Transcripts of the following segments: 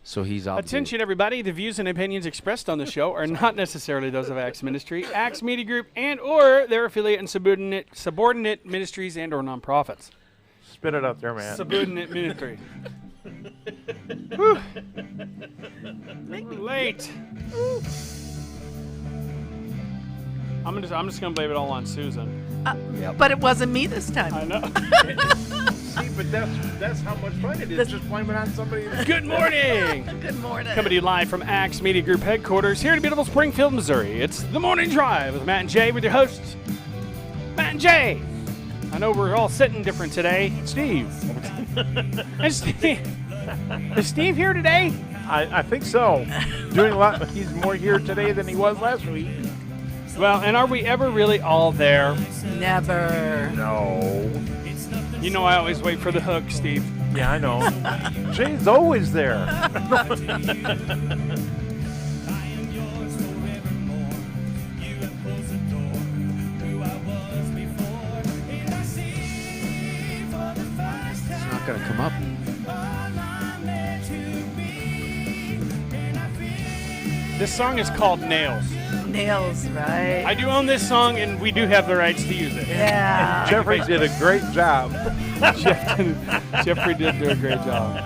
So he's obligated. Attention, everybody. The views and opinions expressed on the show are not necessarily those of Axe Ministry, Axe Media Group, and or their affiliate and subordinate ministries and or nonprofits. Spit it out there, man. Subordinate ministry. Whew. We're late. I'm just gonna blame it all on Susan. But it wasn't me this time. I know. See, but that's how much fun it is. Just blame it on somebody else. Good morning. Good morning. Coming to you live from Axe Media Group headquarters here in beautiful Springfield, Missouri. It's the Morning Drive with Matt and Jay with your hosts, Matt and Jay. I know we're all sitting different today. Steve. And Steve. Is Steve here today? I think so. Doing a lot. He's more here today than he was last week. Well, and are we ever really all there? Never. No. You know I always wait for the hook, Steve. Yeah, I know. Jay's always there. It's not going to come up. This song is called Nails. Nails, right? I do own this song, and we do have the rights to use it. Yeah. Jeffrey did a great job. Jeffrey did do a great job.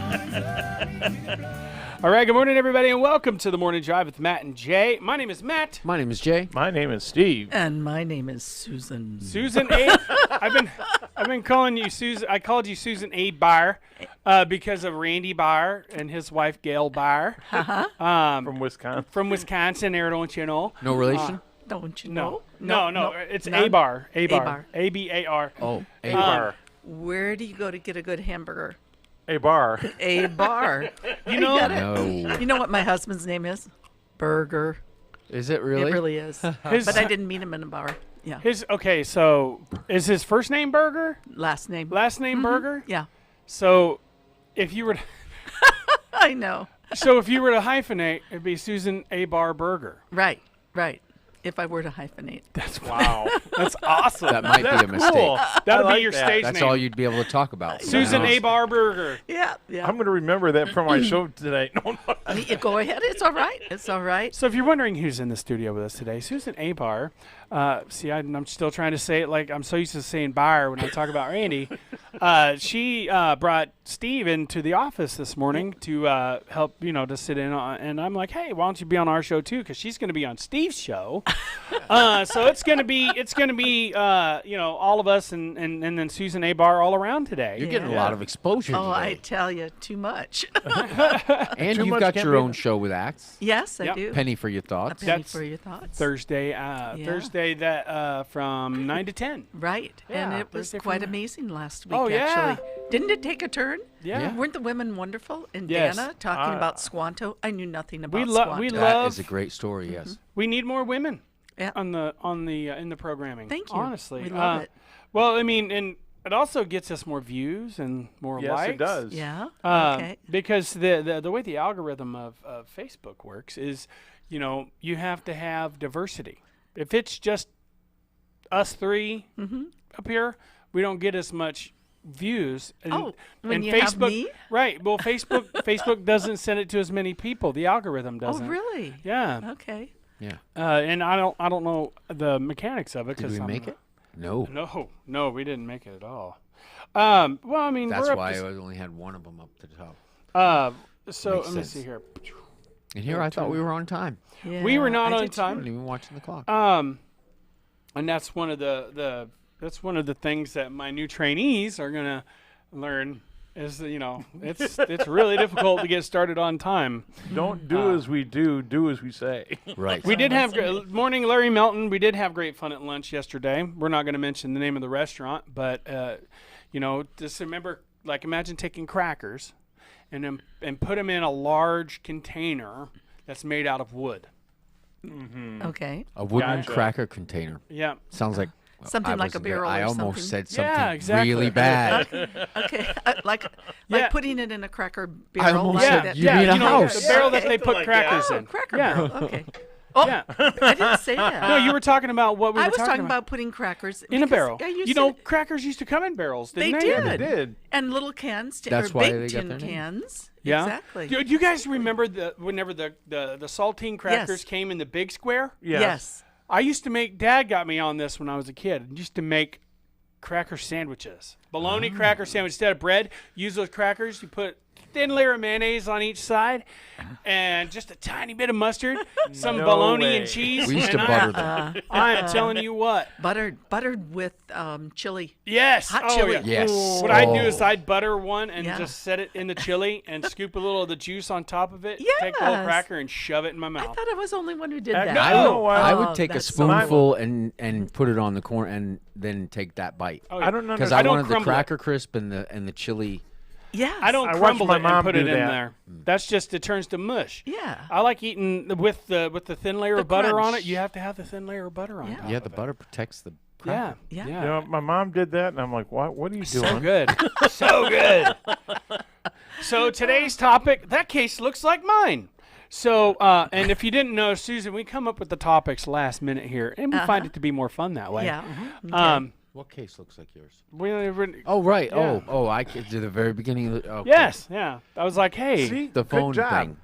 All right, good morning, everybody, and welcome to the Morning Drive with Matt and Jay. My name is Matt. My name is Jay. My name is Steve. And my name is Susan. Susan A. I've been calling you Susan. I called you Susan A. Barr because of Randy Barr and his wife Gail Barr From Wisconsin. from Wisconsin. There, don't you know? No relation? Don't you No, know? no. It's None? A. Barr. A. Barr. A-Bar. A-B-A-R. Oh, A bar. Where do you go to get a good hamburger? A bar. A bar. You know, Get it? no. You know what my husband's name is? Burger. Is it really? It really is. his, But I didn't meet him in a bar. Yeah. okay. So is his first name Burger? Last name. Last name Burger? Yeah. So if you were to, I know. if you were to hyphenate, it'd be Susan A. Barr Burger. Right. Right. If I were to hyphenate. Wow. That's awesome. That might be a mistake. Cool. That'll I be like your that. stage That's name. all you'd be able to talk about. Susan A. Barr Burger. Yeah. Yeah. I'm going to remember that for my show today. No. Go ahead. It's all right. It's all right. So if you're wondering who's in the studio with us today, Susan A. Barr. I'm still trying to say it like I'm so used to saying Barr when I talk about Randy. She brought Steve into the office this morning to help, to sit in on. And I'm like, hey, why don't you be on our show too? Because she's going to be on Steve's show. So it's going to be, all of us and then Susan A. Barr all around today. You're getting a Yeah. lot of exposure Oh, I today. tell you, too much. And Too you've much got can't your be own done. show with Axe. Yes, I Yep. do. Penny for your A thoughts. penny That's for your thoughts. Thursday that from 9 to 10. Right. And Yeah, it was Thursday from quite nine. amazing last week, Oh, yeah. actually. Didn't it take a turn? Yeah. Yeah. Weren't the women wonderful? And Yes. Dana talking about Squanto. I knew nothing about We Squanto. That love. is a great story, yes. We need more women Yeah. on the in the programming. Thank you. Honestly, We love it. Well, I mean, and it also gets us more views and more Yes, likes. it does. Yeah. Okay. Because the way the algorithm of Facebook works is, you have to have diversity. If it's just us three up here, we don't get as much views. And, Oh, when and you Facebook, have me? right? Well, Facebook doesn't send it to as many people. The algorithm Oh, doesn't. really? Yeah. Okay. Yeah. And I don't know the mechanics of it. Did 'cause we I'm make not- it? No. No, we didn't make it at all. Well, I mean, That's we're up why to, I only had one of them up to the top. so Makes let me sense. see here. And here I thought we were on time. Yeah, We were not I on did too. I time. wasn't even watching the clock. And that's one of the things that my new trainees are gonna learn is that, it's really difficult to get started on time. Don't do as we do as we say. Right. We did have morning, Larry Melton. We did have great fun at lunch yesterday. We're not going to mention the name of the restaurant, but just remember, imagine taking crackers and put them in a large container that's made out of wood. Okay. A wooden Gotcha. cracker container. Yeah. Sounds like Something I like a wasn't there. barrel I or almost something. said something Yeah, exactly. really bad. Okay. Like Yeah. putting it in a cracker barrel. almost like said that. you mean a house. The barrel that they Yeah. put Like, crackers Oh, in. cracker Yeah. barrel. Okay. Oh, Yeah. I didn't say that. No, you were talking about what we were I was talking about. about putting crackers In a because barrel. I used You know, to- crackers used to come in barrels, didn't they they? did. They did. And little cans, That's or why big they got tin their name. cans. Yeah. Exactly. Do you guys remember whenever the saltine crackers Yes. came in the big square? Yes. I used to make. Dad got me on this when I was a kid. I used to make cracker sandwiches, bologna cracker sandwich. Instead of bread, use those crackers. You put thin layer of mayonnaise on each side, and just a tiny bit of mustard, some No bologna way. and cheese. We used and to butter them. I am telling you what. Buttered with chili. Yes. Hot oh, chili. Yeah. Yes. What I'd do Oh. is I'd butter one and Yeah. just set it in the chili and scoop a little of the juice on top of it. Take the whole Yes. cracker and shove it in my I mouth. thought I was the only one who did Heck that. no. I Oh, would take a that's so spoonful and put it on the corn and then take that bite. Oh, I don't know. Because I I don't wanted the crumble it. cracker crisp and the chili. Yes. I don't I watched crumble my it and mom put it do in that. there. That's just it turns to mush. Yeah. I like eating with the thin layer The of butter on crunch. it. You have to have the thin layer of butter on Yeah. top Yeah, of the it. butter protects the Yeah. cracker. Yeah. Yeah. You know, my mom did that, and I'm like, what are you doing? So good. So good. So today's topic, that case looks like mine. So, and if you didn't know, Susan, we come up with the topics last minute here, and we find it to be more fun that way. Yeah. What case looks like yours? We Oh, right. Yeah. Oh, I could do the very beginning of the. Okay. Yes, yeah. I was like, hey, See, The phone good job. thing.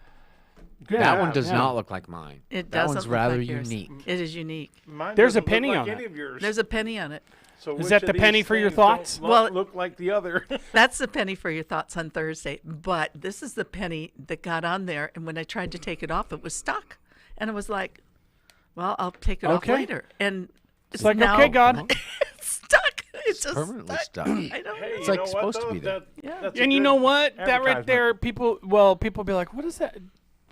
yeah, That one does yeah. not look like mine. It that doesn't one's look rather like yours. unique. It is unique. Mine There's a doesn't look penny like on any it. of yours. There's a penny on it. So Is which that of the these penny for your things don't thoughts? Well- look like the other. That's the penny for your thoughts on Thursday. But this is the penny that got on there, and when I tried to take it off, it was stuck. And I was like, well, I'll take it off Okay. later. And It's like, now okay, God. it's stuck. It's just permanently stuck. I don't Hey, know. It's you like know what, supposed to though? be there. Yeah. That's a And you good know what? That right advertisement. there, people be like, what is that?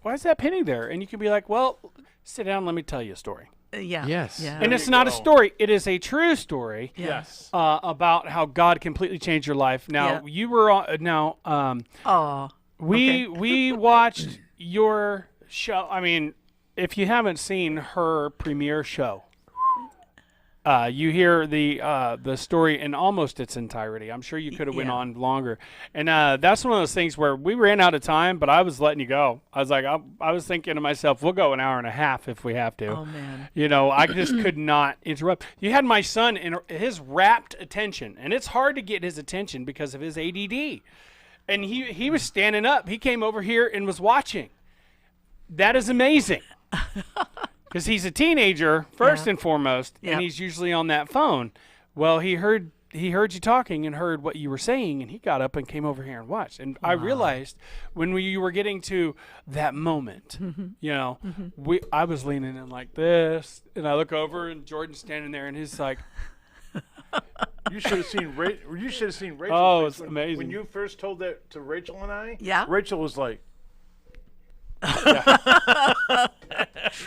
Why is that penny there? And you can be like, well, sit down, let me tell you a story. Yeah. Yes. Yeah. And There it's you not a go. story. It is a true story. Yeah. Yes. About how God completely changed your life. Now Yeah. you were on. Oh. We watched your show. I mean, if you haven't seen her premiere show, you hear the story in almost its entirety. I'm sure you could have went Yeah. on longer, and that's one of those things where we ran out of time. But I was letting you go. I was like, I was thinking to myself, we'll go an hour and a half if we have to. Oh man. You know, I just could not interrupt. You had my son in his rapt attention, and it's hard to get his attention because of his ADD. And he was standing up. He came over here and was watching. That is amazing. Because he's a teenager, first Yeah. and foremost, Yep. and he's usually on that phone. Well, he heard you talking and heard what you were saying, and he got up and came over here and watched. And I realized when you were getting to that moment, you know, I was leaning in like this, and I look over, and Jordan's standing there, and he's like, You should have seen You should have seen Rachel. Oh, face it's when- amazing. When you first told that to Rachel and I. Yeah. Rachel was like, True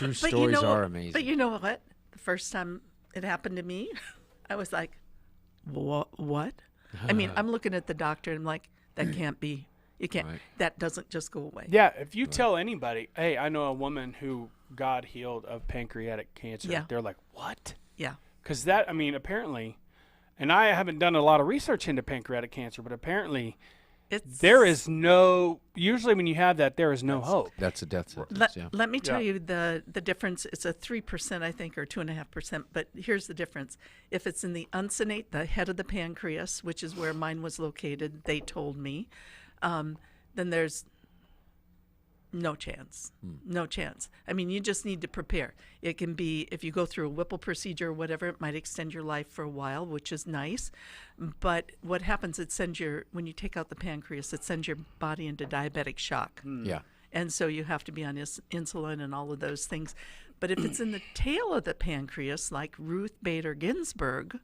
But stories you know, are amazing. But you know what? The first time it happened to me, I was like, What? I mean, I'm looking at the doctor and I'm like, that can't be. You can't. Right. That doesn't just go away. yeah, if you tell anybody, hey, I know a woman who God healed of pancreatic cancer, Yeah. they're like, what? Yeah. Because that, I mean, apparently, and I haven't done a lot of research into pancreatic cancer, but apparently It's there is no, usually when you have that, there is no hope. That's a death sentence. Let, yeah. let me tell Yeah. you the difference. It's a 3%, I think, or 2.5%. But here's the difference. If it's in the uncinate, the head of the pancreas, which is where mine was located, they told me, then there's no chance. No chance. I mean, you just need to prepare. It can be, if you go through a Whipple procedure or whatever, it might extend your life for a while, which is nice. But what happens, when you take out the pancreas, it sends your body into diabetic shock. Yeah. And so you have to be on insulin and all of those things. But if it's in the tail of the pancreas, like Ruth Bader Ginsburg,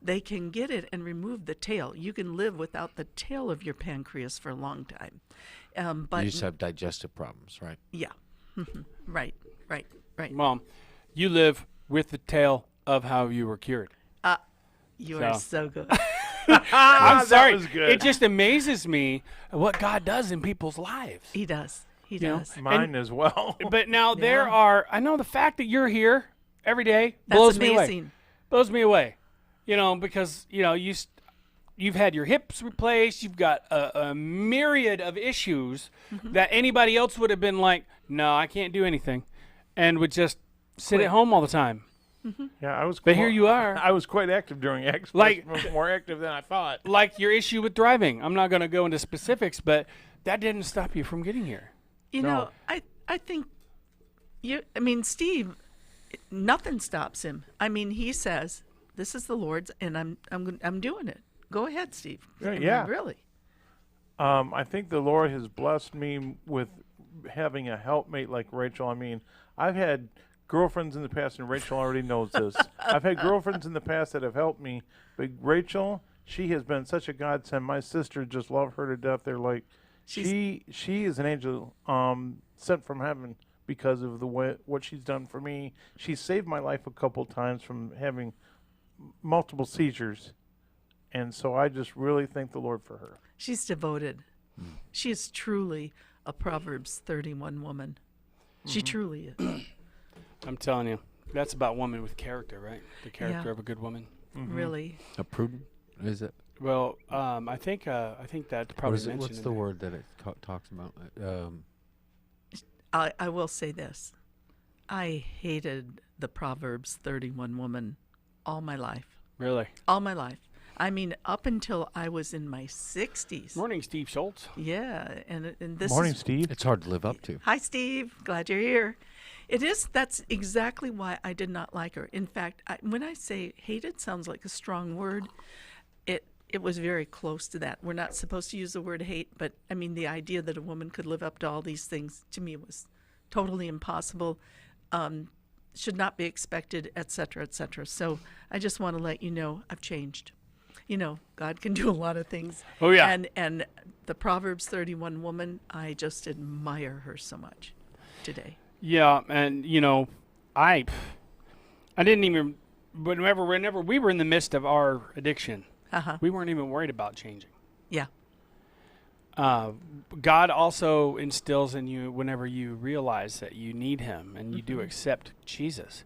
they can get it and remove the tail. You can live without the tail of your pancreas for a long time. But You just have digestive problems, right? yeah, right. Mom, you live with the tale of how you were cured. You are so good. I'm sorry. was good. It just amazes me what God does in people's lives. He does. He You know? does. mine as well. But now there Yeah. are, I know the fact that you're here every day That's blows me away. amazing. Blows me away. You know, because, you know, you've had your hips replaced. You've got a myriad of issues Mm-hmm. that anybody else would have been like, no, I can't do anything. and would just sit Quit. at home all the time. Yeah, I was. But here you are. I was quite active during Expo. Like- more active than I thought. Like your issue with driving. I'm not going to go into specifics, but that didn't stop you from getting here. You No. know, I think Steve, nothing stops him. I mean, he says, "This is the Lord's, and I'm doing it." Go ahead, Steve. Yeah, I mean, yeah. really. I think the Lord has blessed me with having a helpmate like Rachel. I mean, I've had girlfriends in the past, and Rachel already knows this. I've had girlfriends in the past that have helped me, but Rachel, she has been such a godsend. My sister just love her to death. They're like, she is an angel sent from heaven because of the way what she's done for me. She saved my life a couple times from having multiple seizures, and so I just really thank the Lord for her. She's devoted. She is truly a Proverbs 31 woman. She truly is. I'm telling you, that's about woman with character, right? The character Yeah. of a good woman. Really. A prudent? Is it? Well, I think that probably What is it? mentioned. What's in the there. word that it talks about? I will say this. I hated the Proverbs 31 woman all my life. Really? All my life. I mean, up until I was in my 60s. Morning, Steve Schultz. Yeah, and this Morning, is Steve. It's hard to live up to. Hi, Steve. Glad you're here. It is. That's exactly why I did not like her. In fact, when I say hated, sounds like a strong word. It was very close to that. We're not supposed to use the word hate, but I mean the idea that a woman could live up to all these things to me was totally impossible. Should not be expected, etc., etc. So I just want to let you know I've changed. You know, God can do a lot of things. Oh, yeah. And the Proverbs 31 woman, I just admire her so much today. Yeah, and you know, I didn't even. Whenever we were in the midst of our addiction, we weren't even worried about changing. Yeah. God also instills in you whenever you realize that you need Him and you do accept Jesus.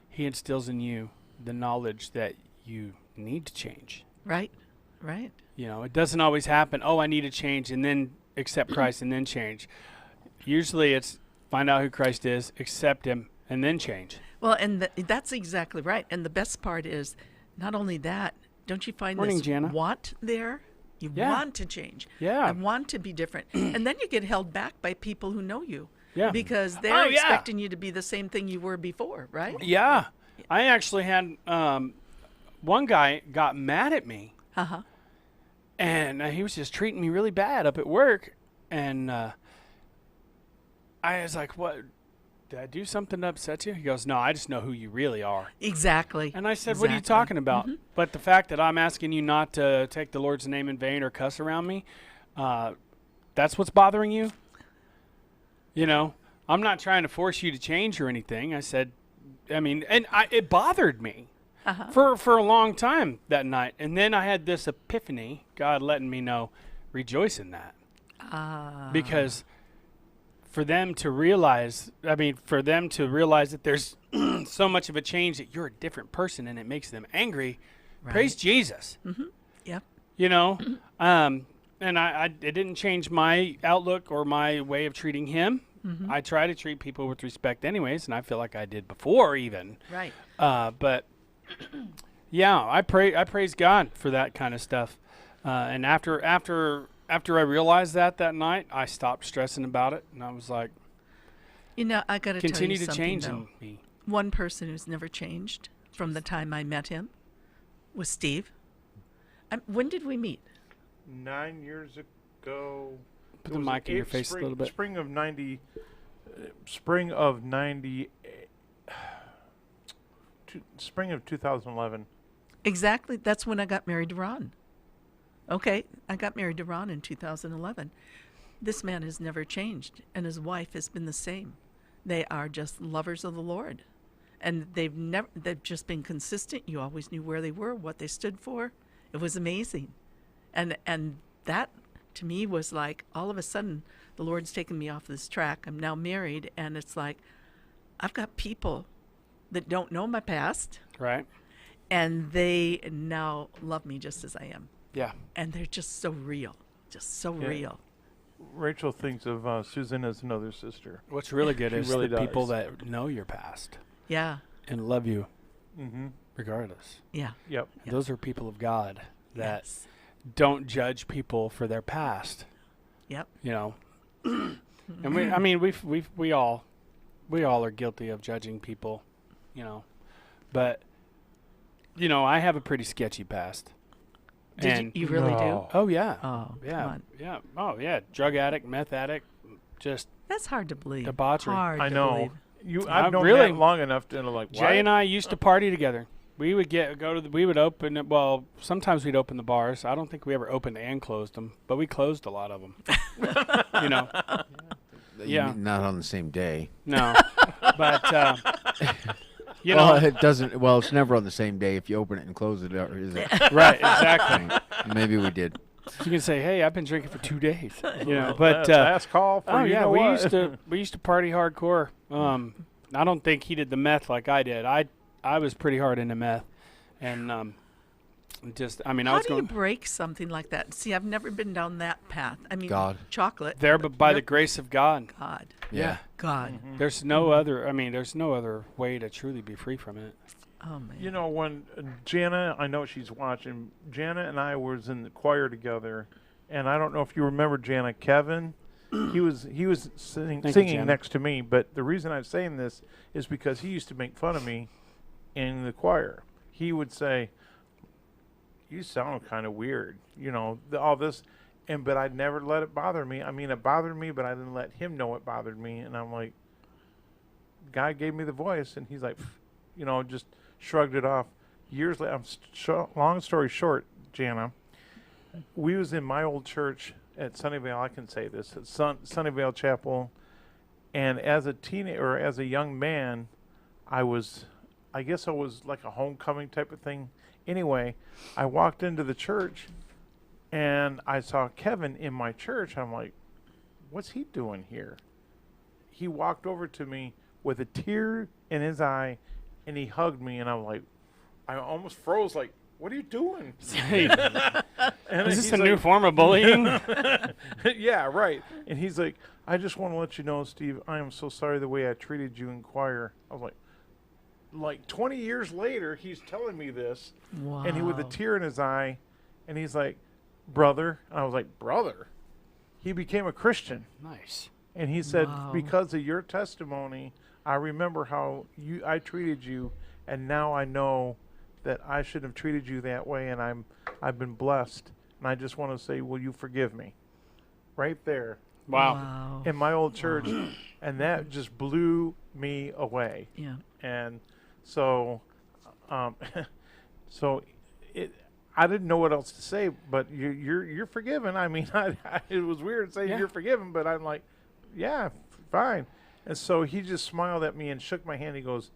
He instills in you the knowledge that you need to change. Right. Right. You know, it doesn't always happen. Oh, I need to change and then accept Christ and then change. Usually, it's find out who Christ is, accept Him, and then change. Well, and that's exactly right. And the best part is, not only that, don't you find Morning, this Jana. want there? You Yeah. want to change. Yeah. I want to be different. And then you get held back by people who know you. Yeah. Because they're Oh, yeah. expecting you to be the same thing you were before, right? Yeah, I actually had one guy got mad at me. Uh-huh. And he was just treating me really bad up at work. And I was like, what? Did I do something to upset you? He goes, no, I just know who you really are. Exactly. And I said, what are you Exactly. talking about? But the fact that I'm asking you not to take the Lord's name in vain or cuss around me, that's what's bothering you? You know, I'm not trying to force you to change or anything. I said, I mean, and it bothered me. For a long time that night. And then I had this epiphany, God letting me know, rejoice in that. Because for them to realize that there's so much of a change that you're a different person and it makes them angry, praise Jesus. Yep. You know? And it didn't change my outlook or my way of treating him. I try to treat people with respect anyways, and I feel like I did before even. Right. But yeah, I praise God for that kind of stuff. And after I realized that night, I stopped stressing about it, and I was like, You know, I got to tell you continue to something, change though. in me. One person who's never changed from the time I met him was Steve. When did we meet? 9 years ago. Put it the was mic in your face a little bit. Spring of 90. Spring of 2011. Exactly. That's when I got married to Ron. Okay, I got married to Ron in 2011. This man has never changed, and his wife has been the same. They are just lovers of the Lord, and they've just been consistent. You always knew where they were, what they stood for. It was amazing, and that to me was like all of a sudden the Lord's taken me off this track. I'm now married, and it's like I've got people that don't know my past, Right? and they now love me just as I am. Yeah. And they're just so real, just so Yeah. real. Rachel thinks of Susan as another sister. What's really good She is really the people does. that know your past Yeah. and love you Mm-hmm. regardless. Yeah. Yep. Yep. Those are people of God that Yes. don't judge people for their past. Yep. You know, and we all are guilty of judging people. You know, but you know, I have a pretty sketchy past. Did you really do? No. Oh yeah. Oh, Yeah, come on. yeah. Oh, yeah. Drug addict, meth addict, just That's hard to believe. Debauchery. Hard I to know. believe. I've known really- that long enough to know, like, what? Jay and I used to party together. We would we would open it. Well, sometimes we'd open the bars. I don't think we ever opened and closed them, but we closed a lot of them. You know, Yeah. Not on the same day. no, but you Well, know, it doesn't. Well, it's never on the same day if you open it and close it, or is it? right? Exactly. Maybe we did. You can say, "Hey, I've been drinking for 2 days." You know, but last call for oh you yeah, know we what? used to party hardcore. I don't think he did the meth like I did. I was pretty hard into meth, and I How was do you going break something like that? See, I've never been down that path. I mean, God. chocolate. there, but by the Yep. grace of God, God. Yeah. God. Mm-hmm. there's no other. I mean, there's no other way to truly be free from it. Oh man. You know, when Jana, I know she's watching, Jana and I was in the choir together, and I don't know if you remember Jana, Kevin, he was Thank you, singing Jana. next to me, but the reason I'm saying this is because he used to make fun of me in the choir. He would say, "You sound kind of weird," you know, all this, but I'd never let it bother me. I mean, it bothered me, but I didn't let him know it bothered me, and I'm like, God gave me the voice, and he's like, you know, just shrugged it off. Years later, long story short, Jana, we was in my old church at Sunnyvale. I can say this at Sunnyvale Chapel, and as a teenager or as a young man, I guess I was like a homecoming type of thing. Anyway, I walked into the church, and I saw Kevin in my church. I'm like, what's he doing here? He walked over to me with a tear in his eye, and he hugged me, and I'm like, I almost froze, like, what are you doing? Hey, And is this he's a new like, form of bullying? yeah, right. And he's like, I just want to let you know, Steve, I am so sorry the way I treated you in choir. I was like 20 years later, he's telling me this, Wow. and he with a tear in his eye, and he's like, brother. And I was like, brother? He became a Christian. Nice. And he said, Wow. because of your testimony, I remember how I treated you, and now I know that I shouldn't have treated you that way, and I've been blessed. And I just want to say, will you forgive me? Right there Wow. Wow. in my old church, and that just blew me away. Yeah. And so, so I didn't know what else to say, but you're forgiven. I mean, it was weird saying Yeah. you're forgiven, but I'm like, yeah, fine. And so he just smiled at me and shook my hand. He goes,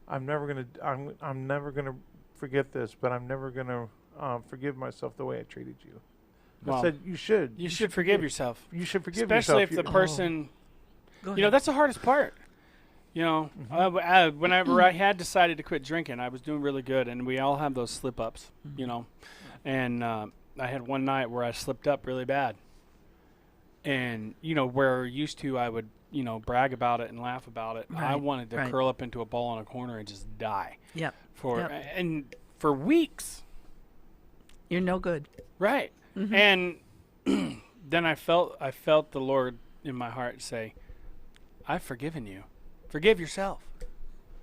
I'm never gonna forget this, but I'm never gonna forgive myself the way I treated you. I Wow. said, you should. You should forgive yourself, You should forgive especially yourself. if the person. Go You know, ahead. that's the hardest part. You know, whenever I had decided to quit drinking, I was doing really good, and we all have those slip ups, you know. And I had one night where I slipped up really bad. And, you know, where used to I would, you know, brag about it and laugh about it, I Right, wanted to right. curl up into a ball in a corner and just die Yep. for Yep. and for weeks. You're no good. Right. Mm-hmm. And then I felt the Lord in my heart say, I've forgiven you. Forgive yourself.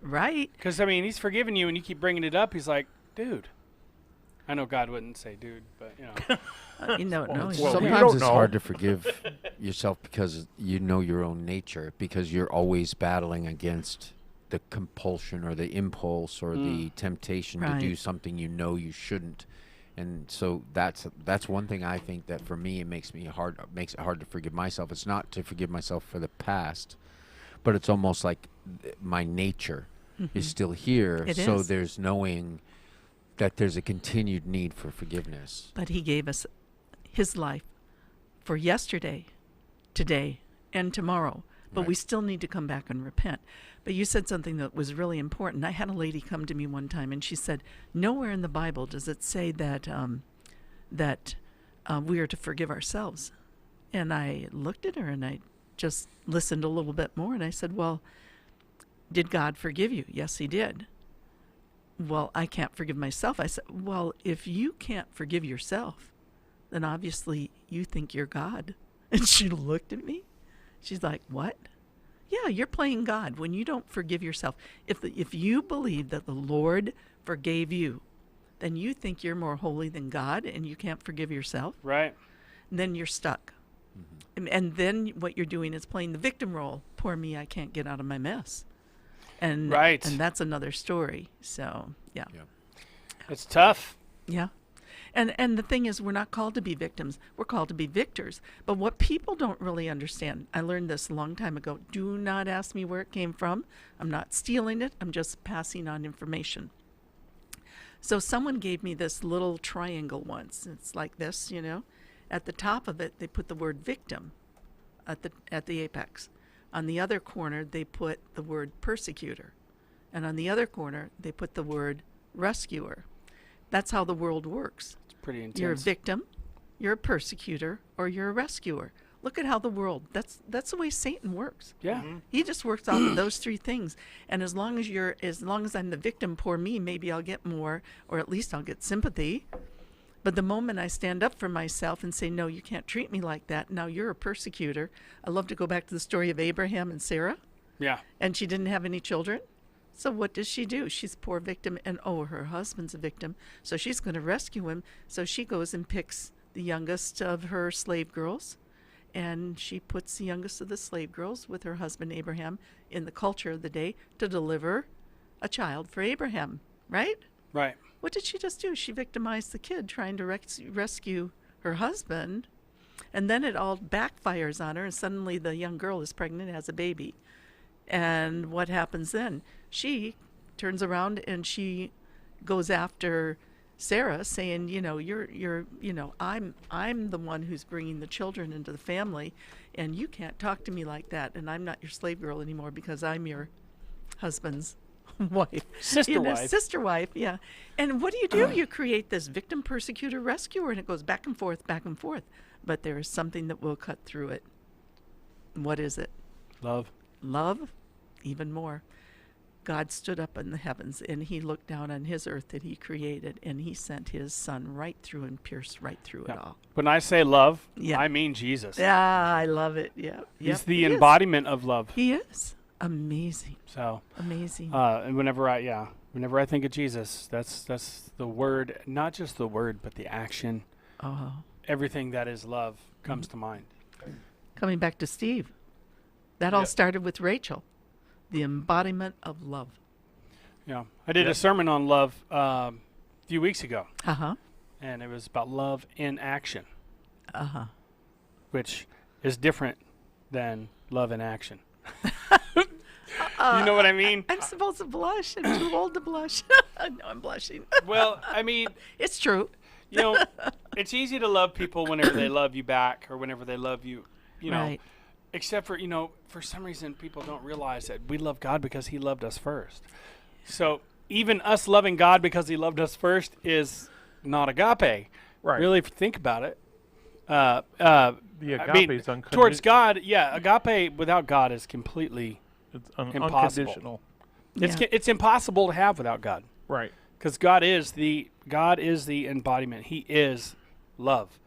Right. Because, I mean, he's forgiven you and you keep bringing it up. He's like, dude. I know God wouldn't say dude, but, you know. You don't know. Well, You we don't. Sometimes don't it's know. hard to forgive yourself because you know your own nature, because you're always battling against the compulsion or the impulse or the temptation to do Right. something you know you shouldn't. And so that's one thing I think that for me it makes it hard to forgive myself. It's not to forgive myself for the past, but it's almost like my nature is still here. It so is. there's knowing that there's a continued need for forgiveness. But he gave us his life for yesterday, today, and tomorrow. But we Right. still need to come back and repent. But you said something that was really important. I had a lady come to me one time, and she said, nowhere in the Bible does it say that we are to forgive ourselves. And I looked at her and I just listened a little bit more. And I said, well, did God forgive you? Yes, he did. Well, I can't forgive myself. I said, well, if you can't forgive yourself, then obviously you think you're God. And she looked at me. She's like, what? Yeah, you're playing God when you don't forgive yourself. If you believe that the Lord forgave you, then you think you're more holy than God and you can't forgive yourself. Right. Then you're stuck. And then what you're doing is playing the victim role. Poor me, I can't get out of my mess. And Right. and that's another story. So, yeah. It's tough. Yeah. And the thing is, we're not called to be victims. We're called to be victors. But what people don't really understand, I learned this a long time ago. Do not ask me where it came from. I'm not stealing it. I'm just passing on information. So someone gave me this little triangle once. It's like this, you know. At the top of it, they put the word victim at the apex. On the other corner, they put the word persecutor. And on the other corner, they put the word rescuer. That's how the world works. It's pretty intense. You're a victim, you're a persecutor, or you're a rescuer. Look at how the world, that's the way Satan works. Yeah. He just works off of those three things. And as long as I'm the victim, poor me, maybe I'll get more, or at least I'll get sympathy. But the moment I stand up for myself and say, no, you can't treat me like that, now you're a persecutor. I love to go back to the story of Abraham and Sarah, Yeah. and she didn't have any children. So what does she do? She's a poor victim, and her husband's a victim, so she's going to rescue him. So she goes and picks the youngest of her slave girls, and she puts the youngest of the slave girls with her husband Abraham in the culture of the day to deliver a child for Abraham, right? Right. What did she just do? She victimized the kid trying to rescue her husband, and then it all backfires on her, and suddenly the young girl is pregnant, has a baby. And what happens then? She turns around and she goes after Sarah, saying, I'm the one who's bringing the children into the family, and you can't talk to me like that, and I'm not your slave girl anymore because I'm your husband's wife. Sister wife. Sister wife, yeah. And what do? You create this victim, persecutor, rescuer, and it goes back and forth, back and forth. But there is something that will cut through it. What is it? Love. Love, even more. God stood up in the heavens and he looked down on his earth that he created, and he sent his son right through and pierced right through it all. When I say love, Yeah. I mean Jesus. Yeah, I love it. Yeah. He's Yep, the he is. embodiment of love. He is. Amazing. So, Amazing. and whenever I think of Jesus, that's the word, not just the word, but the action. Oh. Everything that is love comes to mind. Coming back to Steve. That all started with Rachel. The embodiment of love. Yeah. I did a sermon on love a few weeks ago, Uh-huh. and it was about love in action, Uh-huh. which is different than love in action. You know what I mean? I'm supposed to blush. I'm too old to blush. No, I'm blushing. Well, I mean, It's true. you know, it's easy to love people whenever they love you back or whenever they love you, you know. Right. Except for, for some reason people don't realize that we love God because he loved us first. So even us loving God because he loved us first is not agape. Right. Really, if you think about it. The I agape mean, is unconditional. towards God, yeah, agape without God is completely, It's impossible. unconditional. Yeah. it's impossible to have without God. Right. Because God is the embodiment. He is love.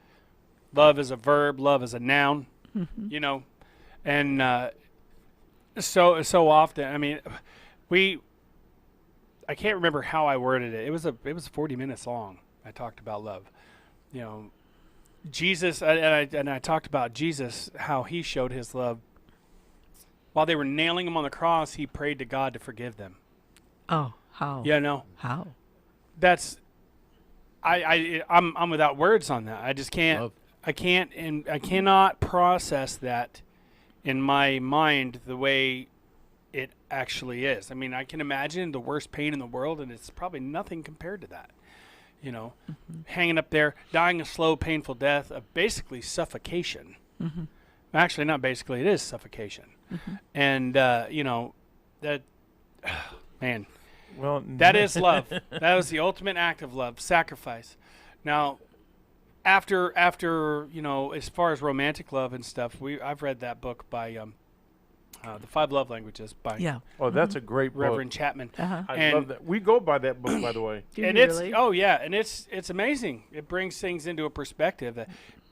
Love is a verb. Love is a noun. Mm-hmm. And so often. I mean, I can't remember how I worded it. It was 40 minutes long. I talked about love. Jesus, and I talked about Jesus, how he showed his love. While they were nailing him on the cross, he prayed to God to forgive them. Oh, how? Yeah, no. How? That's I'm without words on that. I just can't. Love. I can't, and I cannot process that in my mind the way it actually is. I mean, I can imagine the worst pain in the world, and it's probably nothing compared to that. Hanging up there, dying a slow, painful death of basically suffocation. Actually, not basically; it is suffocation. And that man. Well, That is love. That was the ultimate act of love, sacrifice. Now, after as far as romantic love and stuff, I've read that book by The Five Love Languages by Yeah. Oh, that's a great book. Reverend Chapman. Uh-huh. I and- love that. We go by that book, by the way. Do And you it's really? and it's amazing. It brings things into a perspective. That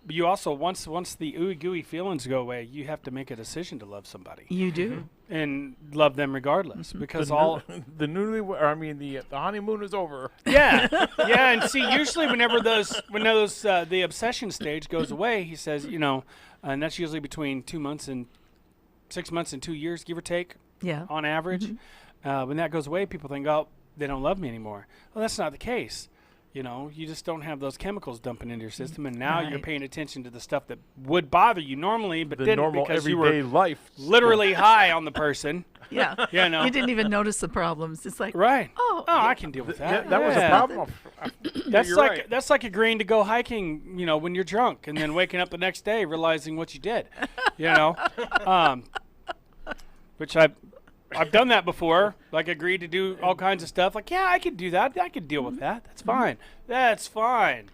you also once the ooey gooey feelings go away, you have to make a decision to love somebody You do. and love them regardless. Because all The honeymoon is over. yeah, yeah, and see, usually whenever the obsession stage goes away, he says, and that's usually between 2 months and 6 months and 2 years, give or take, Yeah. on average. When that goes away, people think, oh, they don't love me anymore. Well, that's not the case. You just don't have those chemicals dumping into your system, and now you're Right. paying attention to the stuff that would bother you normally, but The didn't normal because you everyday were life. literally high on the person. Yeah. You know. You didn't even notice the problems. It's like, Right. Oh, I yeah. can deal with Yeah, that. that was a Yeah. problem. That's You're like right. that's like agreeing to go hiking, when you're drunk, and then waking up the next day realizing what you did, which I've done that before. Like agreed to do all kinds of stuff. Like, yeah, I could do that. I could deal with that. That's fine. That's fine.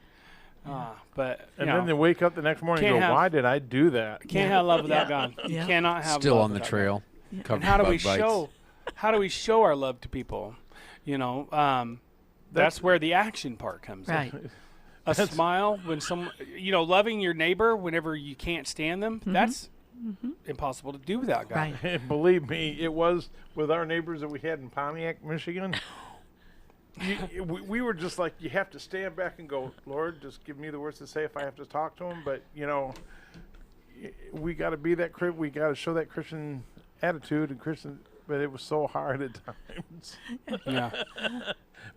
But And then they wake up the next morning and Can't go, have- why did I do that? can't Yeah. have love without Yeah. God. You Yeah. cannot have Still love on the without trail. God. covered And how do by we bites. show? How do we show our love to people? That's where the action part comes in. right. A smile when loving your neighbor whenever you can't stand them, that's impossible to do without God. Right. And believe me, it was with our neighbors that we had in Pontiac, Michigan. We were just like, you have to stand back and go, Lord, just give me the words to say if I have to talk to him. But, we got to be that, we got to show that Christian attitude and Christian, but it was so hard at times. Yeah.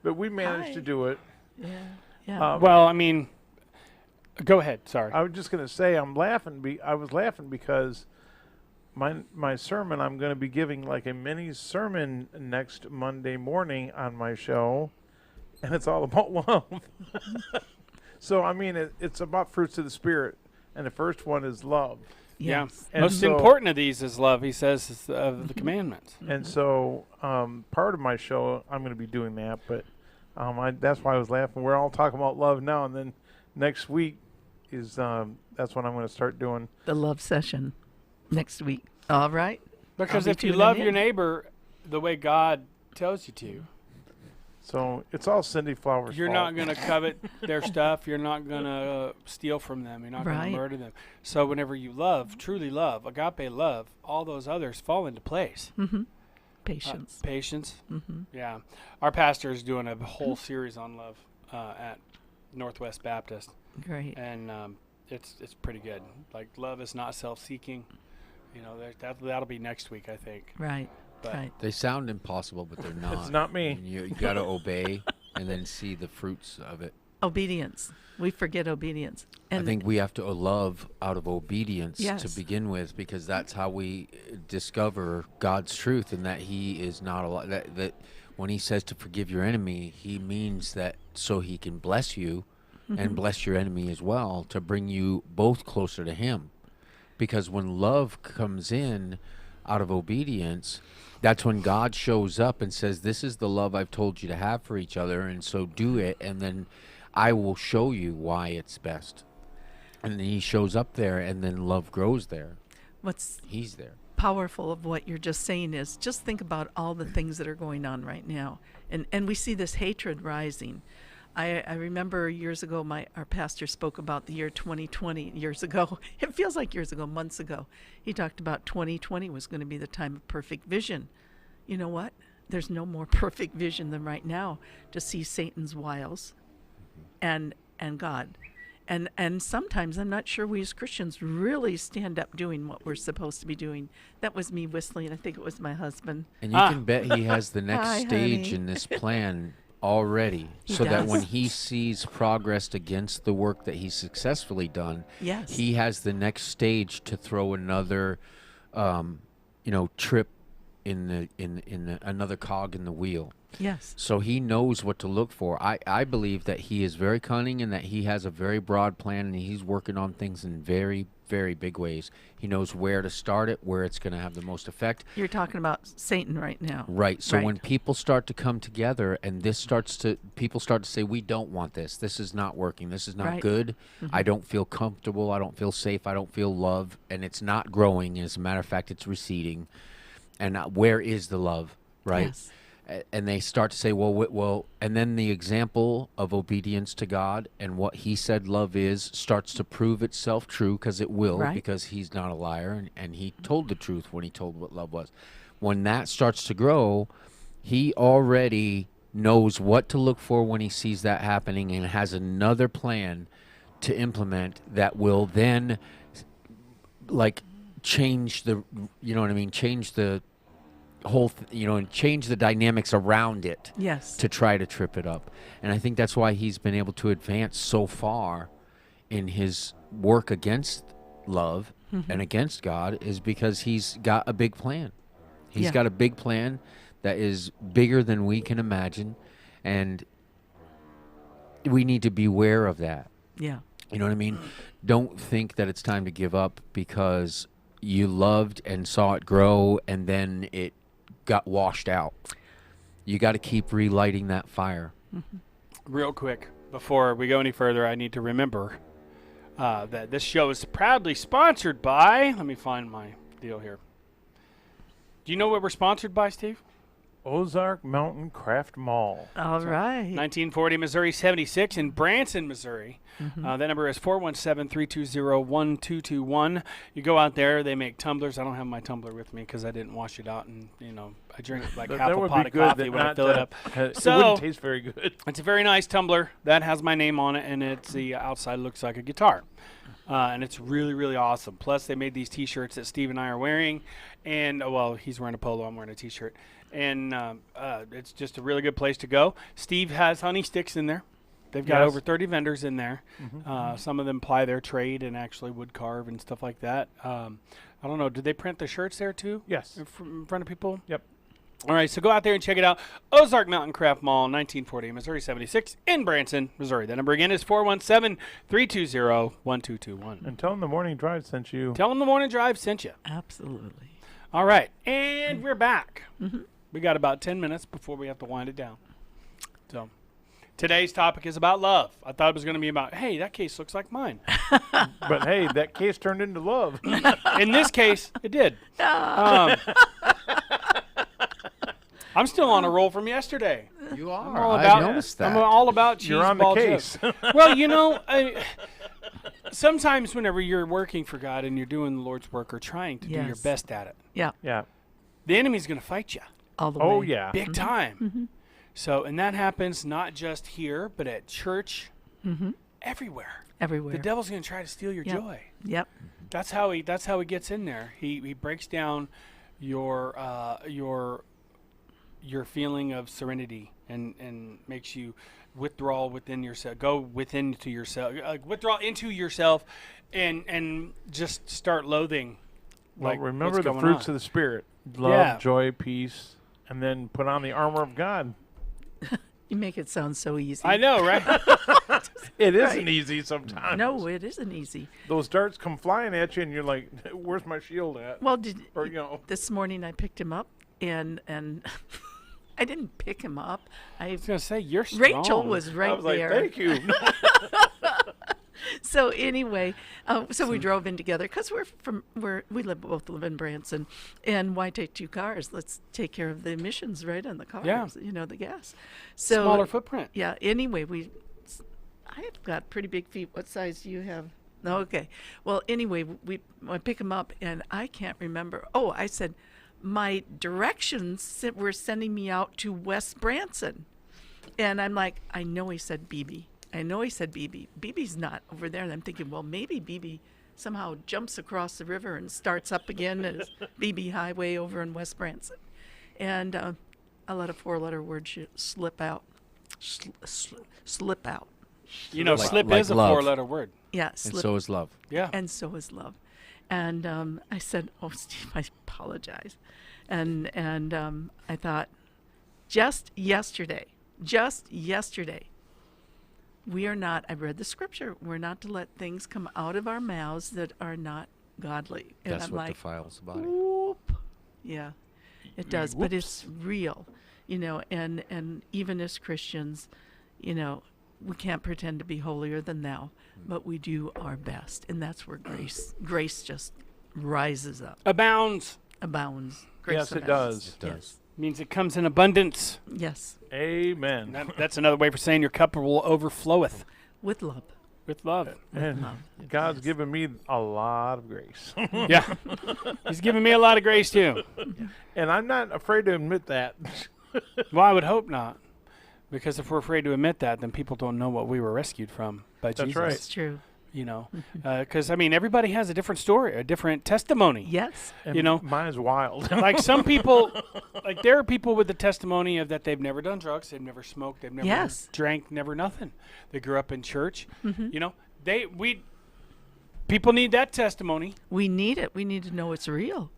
But we managed to do it. Yeah. Yeah. Well, I mean, go ahead. Sorry. I was just going to say, I was laughing because my sermon, I'm going to be giving like a mini sermon next Monday morning on my show, and it's all about love. So, I mean, it's about fruits of the Spirit, and the first one is love. Yes. Yeah. And Most so- important of these is love, he says, is of the commandments. And so, part of my show, I'm going to be doing that, but that's why I was laughing. We're all talking about love now, and then next week is that's when I'm going to start doing. The love session next week. All right. Because I'll be if you tuning love in. your neighbor the way God tells you to, So it's all Cindy Flowers' you're fault. not going to covet their stuff. You're not going to steal from them. You're not going Right. to murder them. So whenever you love, truly love, agape love, all those others fall into place. Patience. Patience. Yeah. Our pastor is doing a whole series on love at Northwest Baptist, Great. and it's pretty good. Like, love is not self-seeking. That'll be next week, I think. Right. But Right. They sound impossible, but they're not. It's not me. And you got to obey and then see the fruits of it. Obedience. We forget obedience. And I think we have to love out of obedience Yes. to begin with, because that's how we discover God's truth, and that He is not a lot. That when He says to forgive your enemy, He means that so He can bless you and bless your enemy as well, to bring you both closer to Him. Because when love comes in out of obedience, that's when God shows up and says, this is the love I've told you to have for each other, and so do it, and then I will show you why it's best. And then He shows up there, and then love grows there. what's He's there. powerful of what you're just saying is just think about all the things that are going on right now. And we see this hatred rising. I remember years ago, our pastor spoke about the year 2020 years ago. It feels like years ago, months ago. He talked about 2020 was going to be the time of perfect vision. You know what? There's no more perfect vision than right now to see Satan's wiles and God. And sometimes I'm not sure we as Christians really stand up doing what we're supposed to be doing. That was me whistling. I think it was my husband. And you can bet He has the next Hi, stage honey. in this plan already, He so that when does. He sees progress against the work that He's successfully done, Yes. He has the next stage to throw another, trip in another cog in the wheel. Yes. So he knows what to look for. I believe that he is very cunning and that he has a very broad plan and he's working on things in very, very big ways. He knows where to start it, where it's going to have the most effect. You're talking about Satan right now. Right. So Right. when people start to come together and people start to say, we don't want this. This is not working. This is not Right. good. I don't feel comfortable. I don't feel safe. I don't feel love. And it's not growing. As a matter of fact, it's receding. And where is the love? Right. Yes. And they start to say, well, and then the example of obedience to God and what he said love is starts to prove itself true, because it will, Right. because he's not a liar, and he told the truth when he told what love was. When that starts to grow, he already knows what to look for when he sees that happening and has another plan to implement that will then like change the, you know what I mean, change the whole and change the dynamics around it Yes. to try to trip it up. And I think that's why he's been able to advance so far in his work against love and against God, is because he's got a big plan. He's Yeah. got a big plan that is bigger than we can imagine, and we need to beware of that. Yeah. You know what I mean? Don't think that it's time to give up because you loved and saw it grow and then it got washed out. You got to keep relighting that fire. Real quick, before we go any further, I need to remember that this show is proudly sponsored by. Let me find my deal here. Do you know what we're sponsored by, Steve? Ozark Mountain Craft Mall. All right. 1940 Missouri 76 in Branson, Missouri. That number is 417-320-1221. You go out there, they make tumblers. I don't have my tumbler with me because I didn't wash it out, and I drink like half a would pot be of good coffee that when I not, fill it up. It So- wouldn't taste very good. It's a very nice tumbler that has my name on it, and it's the outside looks like a guitar. And it's really, really awesome. Plus, they made these T-shirts that Steve and I are wearing, and well, he's wearing a polo, I'm wearing a T-shirt, and it's just a really good place to go. Steve has honey sticks in there. They've got Yes. over 30 vendors in there. Some of them ply their trade and actually wood carve and stuff like that. I don't know. Did they print the shirts there too? Yes. In front of people? Yep. All right, so go out there and check it out. Ozark Mountain Craft Mall, 1940 Missouri 76 in Branson, Missouri. The number again is 417-320-1221. And tell them the morning drive sent you. Tell them the morning drive sent you. Absolutely. All right, and we're back. We got about 10 minutes before we have to wind it down. So today's topic is about love. I thought it was going to be about, hey, that case looks like mine. But hey, that case turned into love. In this case, it did. I'm still on a roll from yesterday. You I'm are. all I about, noticed that. I'm all about cheese You're on the ball case. jokes. Well, sometimes whenever you're working for God and you're doing the Lord's work or trying to do your Yes. best at it, Yeah. Yeah. the enemy's going to fight you All the Oh way. yeah. big time. So, and that happens not just here, but at church, everywhere. Everywhere. The devil's going to try to steal your Yep. joy. Yep. That's how he gets in there. He breaks down your feeling of serenity and makes you withdraw within yourself, go within to yourself, withdraw into yourself, and just start loathing. Well, like, remember what's the going fruits on. of the Spirit: love, Yeah. joy, peace, and then put on the armor of God. You make it sound so easy. I know, right? It Right. isn't easy sometimes. No, it isn't easy. Those darts come flying at you, and you're like, "Where's my shield at?" Well, Or you know, this morning I picked him up, and I didn't pick him up. I was gonna say you're strong. Rachel was right I was like, there. "Thank you." So anyway, so we drove in together because both live in Branson, and why take two cars? Let's take care of the emissions right on the cars. Yeah. The gas. So Smaller footprint. Yeah. Anyway, I've got pretty big feet. What size do you have? No, okay. Well, anyway, I pick him up, and I can't remember. Oh, I said my directions were sending me out to West Branson, and I'm like, I know he said BB. I know he said BB. BB's not over there. And I'm thinking, well, maybe BB somehow jumps across the river and starts up again as BB Highway over in West Branson. And I let a 4-letter word slip out. Slip out. Slip like is a love. 4-letter word. Yeah, And slip. so is love. Yeah. And so is love. And I said, oh, Steve, I apologize. And I thought, Just yesterday, we are not, I read the scripture, we're not to let things come out of our mouths that are not godly. And That's I'm what like, defiles the body. whoop. Yeah, it does, but it's real, and even as Christians, we can't pretend to be holier than thou, but we do our best, and that's where grace just rises up, Abounds. abounds. Grace Yes, it abounds. does. It does. Means it comes in abundance. Yes, Amen. That's another way for saying your cup will overfloweth with love. with love. And love. God's given me a lot of grace. Yeah. He's giving me a lot of grace too. And I'm not afraid to admit that. Well, I would hope not. Because if we're afraid to admit that, then people don't know what we were rescued from by That's Jesus. right. That's true. Because, everybody has a different story, a different testimony. Yes. And You know? mine's wild. Like some people, like there are people with the testimony of that they've never done drugs, they've never smoked, they've never Yes. drank, never nothing. They grew up in church. People need that testimony. We need it. We need to know it's real.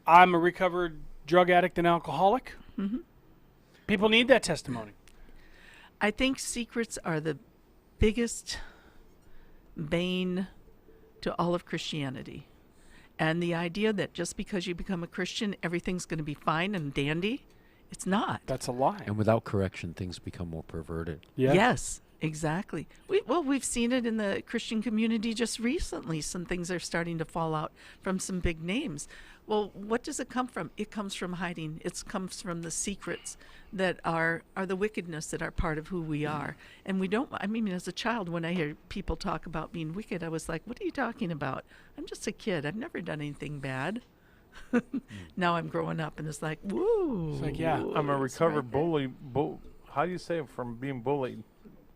I'm a recovered drug addict and alcoholic. People need that testimony. I think secrets are the biggest bane to all of Christianity. And the idea that just because you become a Christian, everything's going to be fine and dandy, it's not. That's a lie. And without correction, things become more perverted. Yeah. Yes, exactly. We've seen it in the Christian community just recently. Some things are starting to fall out from some big names. Well, what does it come from? It comes from hiding. It comes from the secrets that are the wickedness that are part of who we are. And we don't, as a child, when I hear people talk about being wicked, I was like, what are you talking about? I'm just a kid. I've never done anything bad. Now I'm growing up and it's like, woo. It's like, yeah, I'm a it's recovered right there. bully. How do you say it, from being bullied?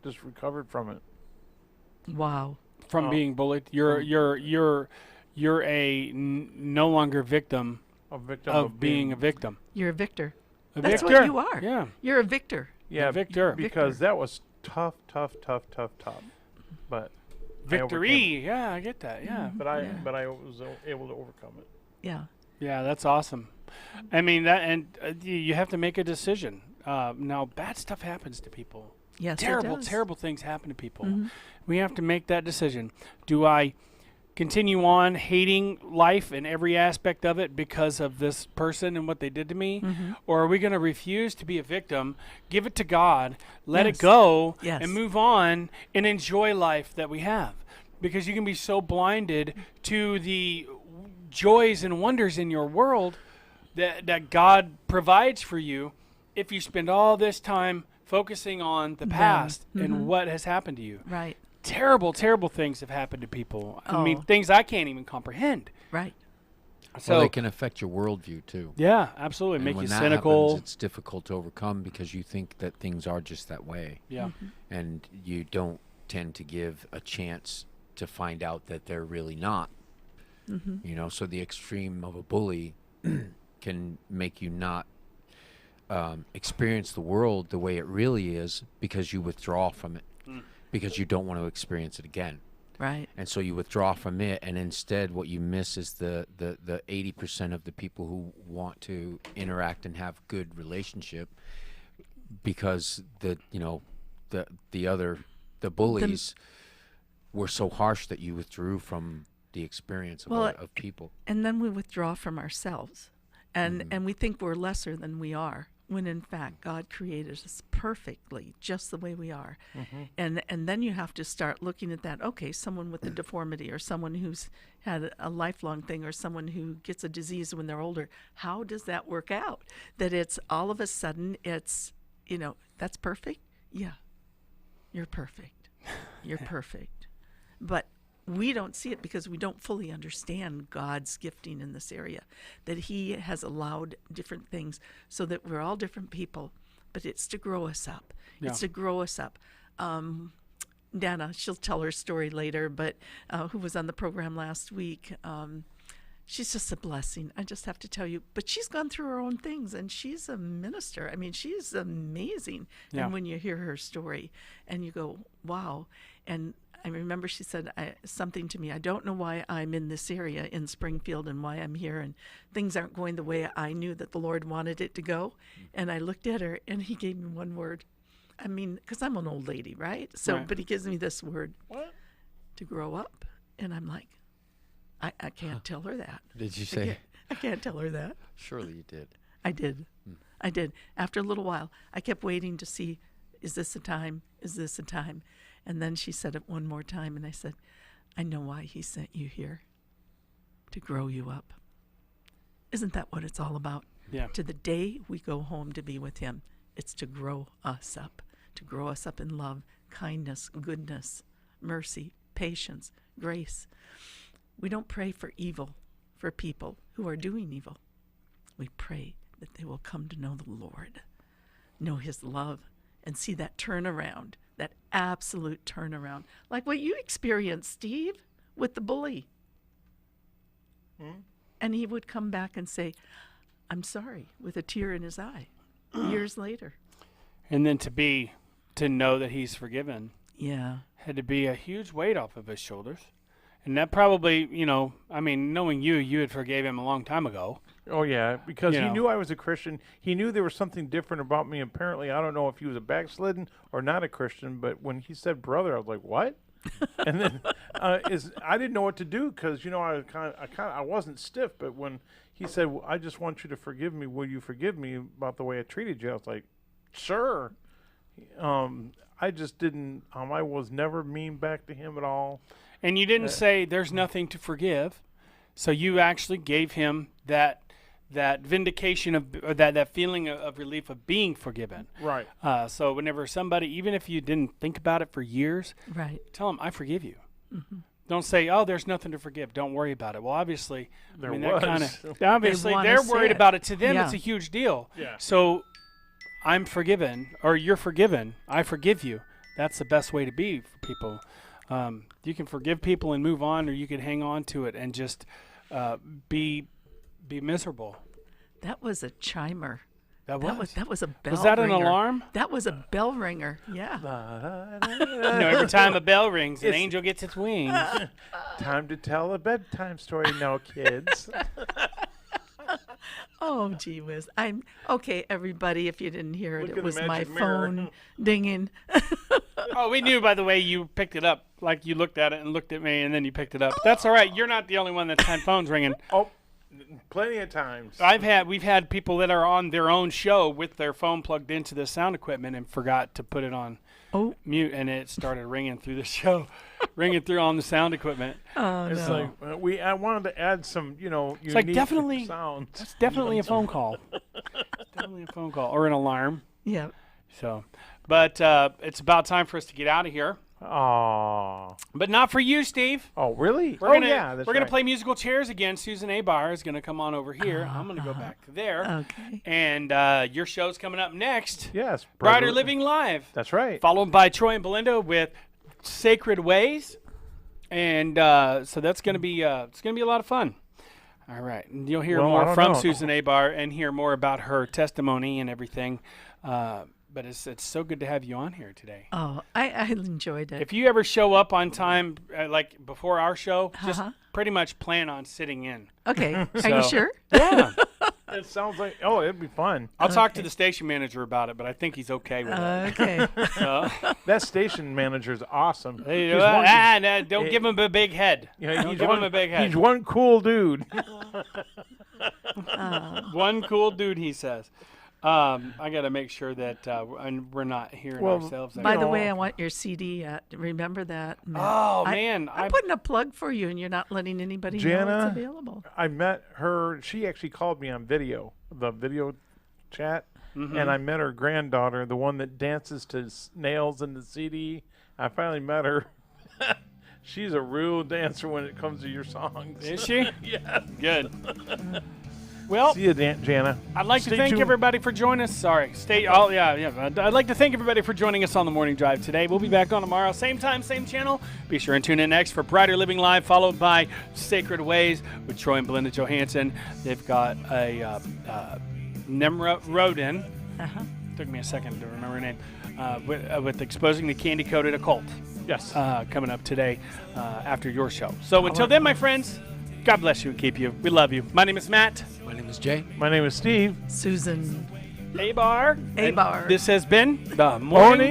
Just recovered from it. Wow. From Oh. being bullied, you're a no longer victim A victim of being a victim. You're a victor. A That's victor. what you are. Yeah. You're a victor. Yeah, victor. because Victor. that was tough. But Victory. Yeah, I get that. Yeah. But I was able to overcome it. Yeah. Yeah, that's awesome. You have to make a decision. Now, bad stuff happens to people. Yes, it Terrible, does. terrible things happen to people. Mhm. We have to make that decision. Do I continue on hating life and every aspect of it because of this person and what they did to me? Mm-hmm. Or are we going to refuse to be a victim, give it to God, let Yes. it go, Yes. and move on and enjoy life that we have? Because you can be so blinded to the joys and wonders in your world that God provides for you if you spend all this time focusing on the past and what has happened to you. Right. Terrible, terrible things have happened to people. I mean, Oh. things I can't even comprehend. Right. So Well, they can affect your worldview too. yeah, absolutely. And Make when you that cynical. happens, it's difficult to overcome because you think that things are just that way, Yeah. and you don't tend to give a chance to find out that they're really not. So the extreme of a bully can make you not experience the world the way it really is, because you withdraw from it, because you don't want to experience it again. Right. And so you withdraw from it, and instead what you miss is the 80% of the people who want to interact and have good relationship, because the bullies were so harsh that you withdrew from the experience of, Well, of people. And then we withdraw from ourselves. And we think we're lesser than we are, when in fact God created us perfectly just the way we are. And then you have to start looking at that, okay, someone with a deformity, or someone who's had a lifelong thing, or someone who gets a disease when they're older. How does that work out? That it's all of a sudden it's, that's perfect? Yeah. You're perfect. You're perfect. But we don't see it because we don't fully understand God's gifting in this area, that he has allowed different things so that we're all different people, but it's to grow us up. Yeah. It's to grow us up. Dana, she'll tell her story later, but who was on the program last week, she's just a blessing. I just have to tell you. But she's gone through her own things, and she's a minister. I mean, she's amazing. Yeah. And when you hear her story and you go, wow. And I remember she said something to me. I don't know why I'm in this area in Springfield and why I'm here, and things aren't going the way I knew that the Lord wanted it to go. And I looked at her, and he gave me one word. I mean, because I'm an old lady, right? So, Right. but he gives me this word, What? to grow up. And I'm like, I can't tell her that. Did you say? I can't tell her that. Surely you did. I did. I did. After a little while, I kept waiting to see, is this a time? Is this a time? And then she said it one more time, and I said, I know why he sent you here, to grow you up. Isn't that what it's all about? Yeah. To the day we go home to be with him, it's to grow us up in love, kindness, goodness, mercy, patience, grace. We don't pray for evil, for people who are doing evil. We pray that they will come to know the Lord, know his love, and see that turnaround, that absolute turnaround, like what you experienced, Steve, with the bully. And he would come back and say, I'm sorry, with a tear in his eye, years later. And then to know that he's forgiven Yeah. had to be a huge weight off of his shoulders. And that probably, I mean, knowing you had forgave him a long time ago. Oh yeah, because You he know. knew I was a Christian. He knew there was something different about me. Apparently, I don't know if he was a backslidden or not a Christian. But when he said brother, I was like, what? And then I didn't know what to do because I wasn't stiff. But when he said, well, I just want you to forgive me, will you forgive me about the way I treated you? I was like, sure. I just didn't. I was never mean back to him at all. And you didn't say there's nothing to forgive. So you actually gave him that vindication of or that feeling of relief of being forgiven. Right. So whenever somebody, even if you didn't think about it for years, Right. tell them, I forgive you. Don't say, oh, there's nothing to forgive. Don't worry about it. Well, obviously, There that was. obviously wanna they're say worried it. about it. To them, Yeah. it's a huge deal. Yeah. So I'm forgiven, or you're forgiven. I forgive you. That's the best way to be for people. You can forgive people and move on, or you can hang on to it and just be miserable. That was a chimer. That was. That was a bell Was that an ringer. alarm? That was a bell ringer. Yeah. Every time a bell rings, an It's- angel gets its wings. Time to tell a bedtime story now, kids. Oh, gee whiz. I'm okay, everybody. If you didn't hear it, Look it in the was my magic mirror. phone dinging. Oh, we knew by the way you picked it up. Like you looked at it and looked at me, and then you picked it up. That's all right. You're not the only one that's had phones ringing. Oh, plenty of times. We've had people that are on their own show with their phone plugged into the sound equipment and forgot to put it on Oh, mute, and it started ringing through the show, ringing through on the sound equipment. oh It's no. like I wanted to add some, unique like definitely- sounds. It's definitely a phone call. Definitely a phone call or an alarm. Yeah. So, but it's about time for us to get out of here. Aw. But not for you, Steve. Oh, really? We're gonna that's we're gonna right. play musical chairs again. Susan Abar is gonna come on over here. I'm gonna go back there. Okay. And your show's coming up next. Yes. Brighter Living Live, That's right. followed by Troy and Belinda with Sacred Ways, and so that's gonna be it's gonna be a lot of fun. All right, and you'll hear Well, I more don't from know. Susan Abar and hear more about her testimony and everything. But it's so good to have you on here today. Oh, I enjoyed it. If you ever show up on time, like before our show, just Uh-huh. pretty much plan on sitting in. Okay. Are So- you sure? Yeah. It sounds like it'd be fun. I'll talk to the station manager about it, but I think he's okay with it. Okay. So, That station manager's awesome. hey, He's one- no, don't give him a big head. yeah, Don't he's give one, him a big head. He's one cool dude. One cool dude, he says. I got to make sure that and we're not hearing Well, ourselves. By the No. way, I want your CD. Remember that? Matt? Oh, I- man. I'm putting a plug for you, and you're not letting anybody know Jana? it's available. I met her. She actually called me on video, the video chat, Mm-hmm. and I met her granddaughter, the one that dances to nails in the CD. I finally met her. She's a real dancer when it comes to your songs. Is she? Yeah. Good. Well, See you, Jana. I'd like to Stay thank tuned. everybody for joining us. Sorry. I'd like to thank everybody for joining us on the Morning Drive today. We'll be back on tomorrow. Same time, same channel. Be sure and tune in next for Brighter Living Live, followed by Sacred Ways with Troy and Belinda Johansson. They've got a Nemra Rodin. Uh-huh. Took me a second to remember her name. With Exposing the Candy-Coated Occult. Yes. coming up today after your show. So until then, my friends, God bless you and keep you. We love you. My name is Matt. My name is Jay. My name is Steve. Susan. A-Bar. A-Bar. And this has been the Morning